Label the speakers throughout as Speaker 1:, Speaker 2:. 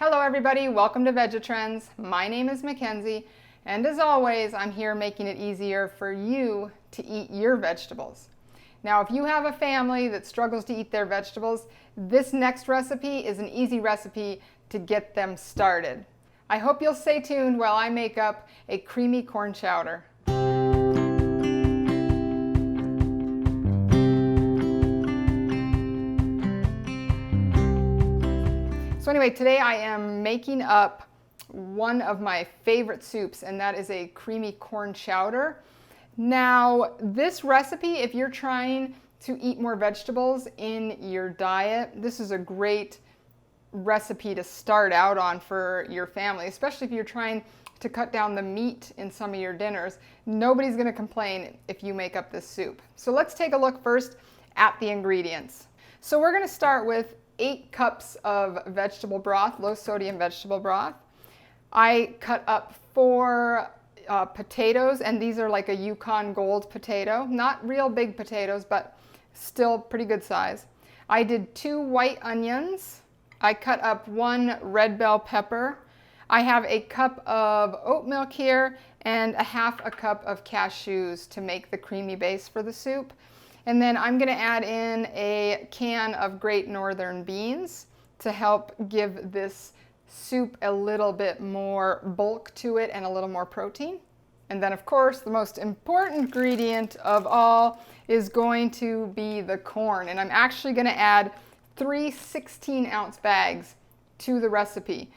Speaker 1: Hello everybody, welcome to VegaTrends. My name is Mackenzie, and as always, I'm here making it easier for you to eat your vegetables. Now, if you have a family that struggles to eat their vegetables, this next recipe is an easy recipe to get them started. I hope you'll stay tuned while I make up a creamy corn chowder. So anyway, today I am making up one of my favorite soups, and that is a creamy corn chowder. Now, this recipe, if you're trying to eat more vegetables in your diet, this is a great recipe to start out on for your family, especially if you're trying to cut down the meat in some of your dinners. Nobody's going to complain if you make up this soup. So let's take a look first at the ingredients. So we're going to start with 8 cups of vegetable broth, low sodium vegetable broth. I cut up 4 potatoes, and these are like a Yukon Gold potato. Not real big potatoes, but still pretty good size. I did 2 white onions. I cut up 1 red bell pepper. I have a cup of oat milk here and a half a cup of cashews to make the creamy base for the soup. And then I'm going to add in a can of Great Northern beans to help give this soup a little bit more bulk to it and a little more protein. And then, of course, the most important ingredient of all is going to be the corn. And I'm actually going to add 3 16-ounce bags to the recipe.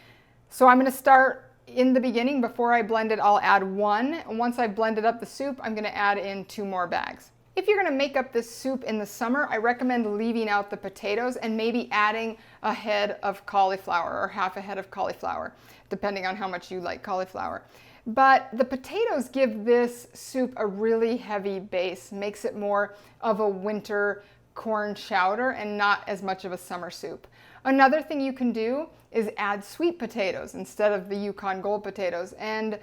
Speaker 1: So I'm going to start in the beginning. Before I blend it, I'll add 1. And once I've blended up the soup, I'm going to add in 2 more bags. If you're going to make up this soup in the summer, I recommend leaving out the potatoes and maybe adding a head of cauliflower or half a head of cauliflower, depending on how much you like cauliflower. But the potatoes give this soup a really heavy base, makes it more of a winter corn chowder and not as much of a summer soup. Another thing you can do is add sweet potatoes instead of the Yukon Gold potatoes. And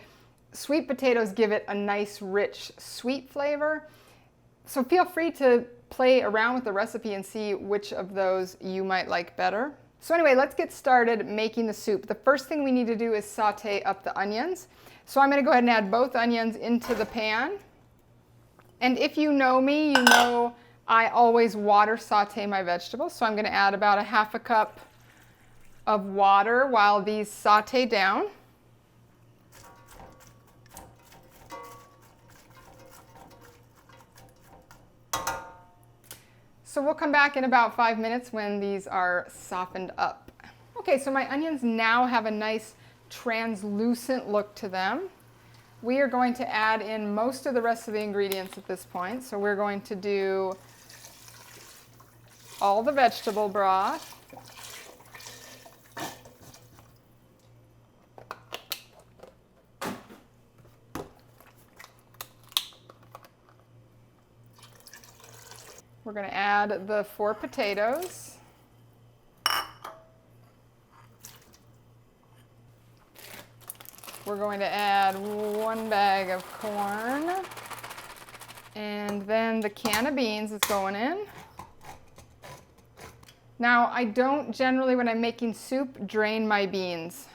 Speaker 1: sweet potatoes give it a nice, rich, sweet flavor. So feel free to play around with the recipe and see which of those you might like better. So anyway, let's get started making the soup. The first thing we need to do is saute up the onions. So I'm going to go ahead and add both onions into the pan. And if you know me, you know I always water saute my vegetables. So I'm going to add about a half a cup of water while these saute down. So we'll come back in about 5 minutes when these are softened up. Okay, so my onions now have a nice translucent look to them. We are going to add in most of the rest of the ingredients at this point. So we're going to do all the vegetable broth. We're going to add the 4 potatoes. We're going to add 1 bag of corn. And then the can of beans is going in. Now, I don't generally, when I'm making soup, drain my beans.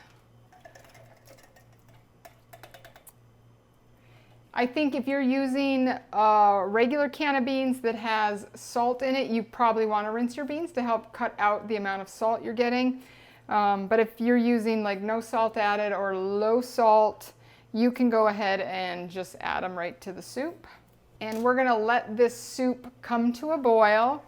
Speaker 1: I think if you're using a regular can of beans that has salt in it, you probably want to rinse your beans to help cut out the amount of salt you're getting. But if you're using like no salt added or low salt, you can go ahead and just add them right to the soup. And we're going to let this soup come to a boil.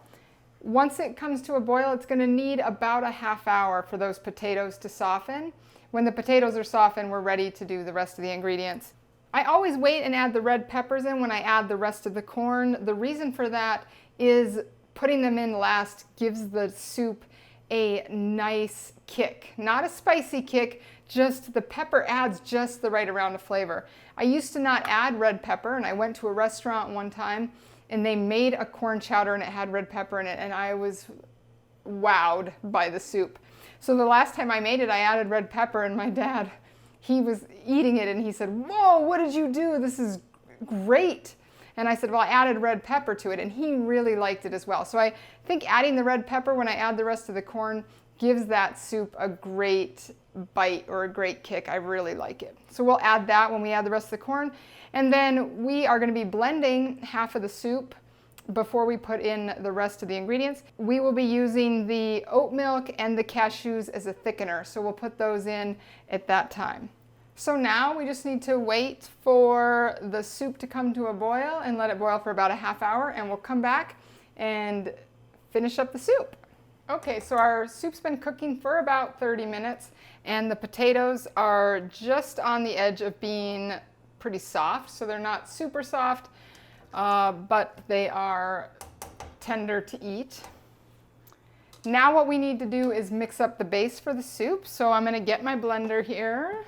Speaker 1: Once it comes to a boil, it's going to need about a half hour for those potatoes to soften. When the potatoes are softened, we're ready to do the rest of the ingredients. I always wait and add the red peppers in when I add the rest of the corn. The reason for that is putting them in last gives the soup a nice kick. Not a spicy kick, just the pepper adds just the right amount of flavor. I used to not add red pepper, and I went to a restaurant one time and they made a corn chowder and it had red pepper in it, and I was wowed by the soup. So the last time I made it, I added red pepper, and my dad, he was eating it and he said, "Whoa, what did you do? This is great." And I said, well, I added red pepper to it, and he really liked it as well. So I think adding the red pepper when I add the rest of the corn gives that soup a great bite or a great kick. I really like it. So we'll add that when we add the rest of the corn. And then we are going to be blending half of the soup before we put in the rest of the ingredients. We will be using the oat milk and the cashews as a thickener. So we'll put those in at that time. So now we just need to wait for the soup to come to a boil and let it boil for about a half hour, and we'll come back and finish up the soup. Okay, so our soup's been cooking for about 30 minutes and the potatoes are just on the edge of being pretty soft. So they're not super soft, but they are tender to eat. Now what we need to do is mix up the base for the soup. So I'm going to get my blender here.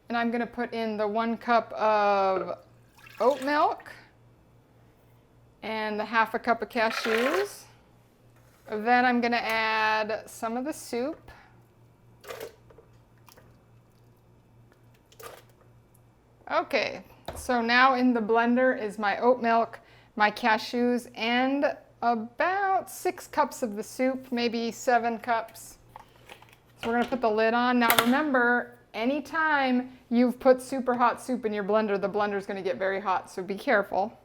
Speaker 1: And I'm going to put in the 1 cup of oat milk and the half a cup of cashews. Then I'm going to add some of the soup. Okay, so now in the blender is my oat milk, my cashews, and about 6 cups of the soup, maybe 7 cups. So we're going to put the lid on. Now remember, anytime you've put super hot soup in your blender, the blender is going to get very hot, so be careful.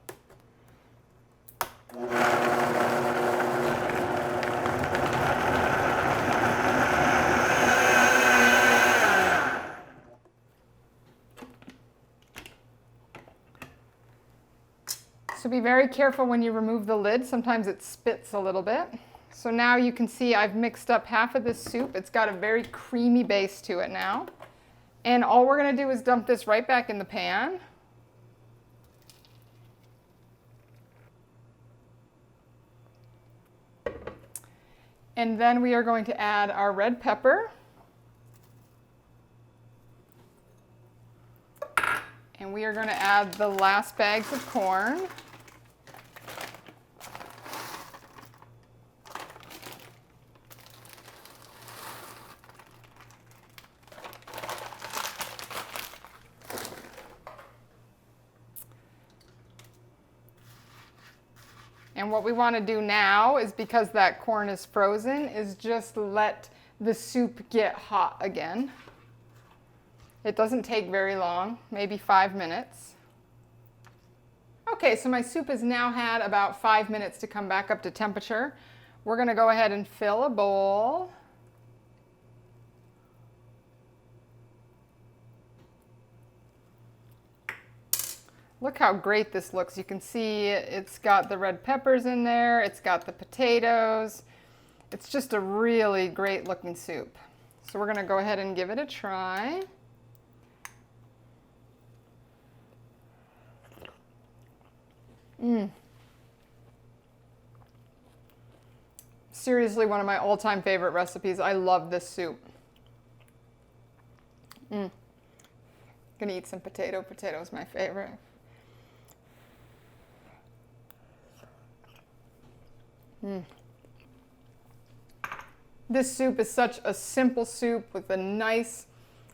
Speaker 1: So be very careful when you remove the lid. Sometimes it spits a little bit. So now you can see I've mixed up half of this soup. It's got a very creamy base to it now. And all we're going to do is dump this right back in the pan. And then we are going to add our red pepper. And we are going to add the last bags of corn. And what we want to do now is, because that corn is frozen, is just let the soup get hot again. It doesn't take very long, maybe 5 minutes. Okay, so my soup has now had about 5 minutes to come back up to temperature. We're going to go ahead and fill a bowl. Look how great this looks. You can see it's got the red peppers in there, it's got the potatoes. It's just a really great looking soup. So we're going to go ahead and give it a try. Seriously, one of my all-time favorite recipes. I love this soup. Gonna eat some potato. Potato's my favorite. This soup is such a simple soup with a nice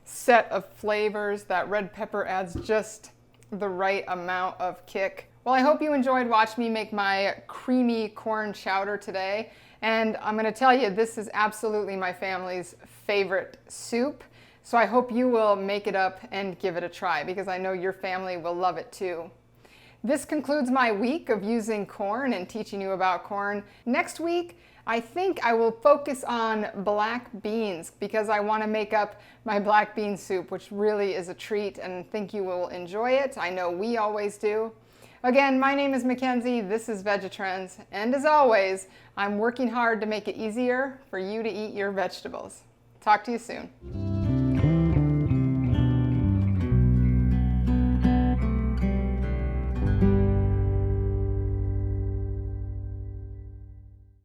Speaker 1: set of flavors. That red pepper adds just the right amount of kick. Well, I hope you enjoyed watching me make my creamy corn chowder today. And I'm going to tell you, this is absolutely my family's favorite soup. So I hope you will make it up and give it a try, because I know your family will love it too. This concludes my week of using corn and teaching you about corn. Next week, I think I will focus on black beans, because I want to make up my black bean soup, which really is a treat, and think you will enjoy it. I know we always do. Again, my name is Mackenzie, this is Vegetrends, and as always, I'm working hard to make it easier for you to eat your vegetables. Talk to you soon.